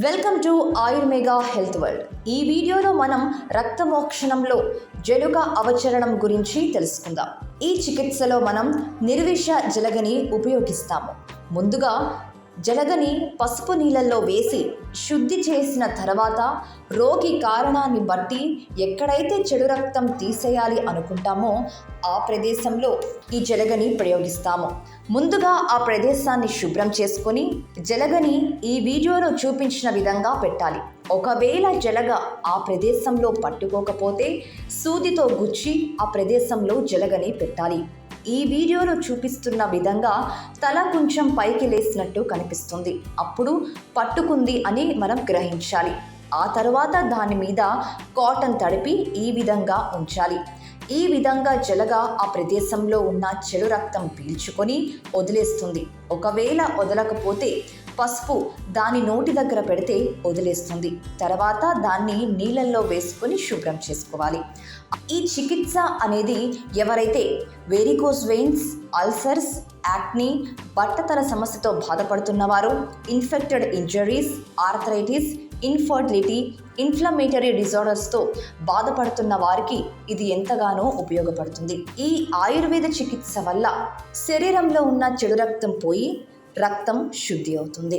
Welcome to Ayurmega health world. ఈ వీడియోలో మనం రక్తమోక్షణంలో జలుగ అవచరణం గురించి తెలుసుకుందాం. ఈ చికిత్సలో మనం నిర్విష జలగని ఉపయోగిస్తాము. ముందుగా జలగని పసుపు నీళ్ళల్లో వేసి శుద్ధి చేసిన తర్వాత రోగి కారణాన్ని బట్టి ఎక్కడైతే చెడు రక్తం తీసేయాలి అనుకుంటామో ఆ ప్రదేశంలో ఈ జలగని ప్రయోగిస్తాము. ముందుగా ఆ ప్రదేశాన్ని శుభ్రం చేసుకొని జలగని ఈ వీడియోలో చూపించిన విధంగా పెట్టాలి. ఒకవేళ జలగ ఆ ప్రదేశంలో పట్టుకోకపోతే సూదితో గుచ్చి ఆ ప్రదేశంలో జలగని పెట్టాలి. ఈ వీడియోలో చూపిస్తున్న విధంగా తల కొంచెం పైకి లేసినట్టు కనిపిస్తుంది. అప్పుడు పట్టుకుంది అని మనం గ్రహించాలి. ఆ తర్వాత దాని మీద కాటన్ తడిపి ఈ విధంగా ఉంచాలి. ఈ విధంగా జలగ ఆ ప్రదేశంలో ఉన్న చెడు రక్తం పీల్చుకొని వదిలేస్తుంది. ఒకవేళ వదలకపోతే పసుపు దాని నోటి దగ్గర పెడితే వదిలేస్తుంది. తర్వాత దాన్ని నీళ్ళల్లో వేసుకొని శుభ్రం చేసుకోవాలి. ఈ చికిత్స అనేది ఎవరైతే వెరికోస్ వెయిన్స్, అల్సర్స్, యాక్నీ, బట్టతల సమస్యతో బాధపడుతున్నవారు, infected injuries, arthritis, infertility, inflammatory డిజార్డర్స్తో బాధపడుతున్న వారికి ఇది ఎంతగానో ఉపయోగపడుతుంది. ఈ ఆయుర్వేద చికిత్స వల్ల శరీరంలో ఉన్న చెడు రక్తం పోయి రక్తం శుద్ధి అవుతుంది.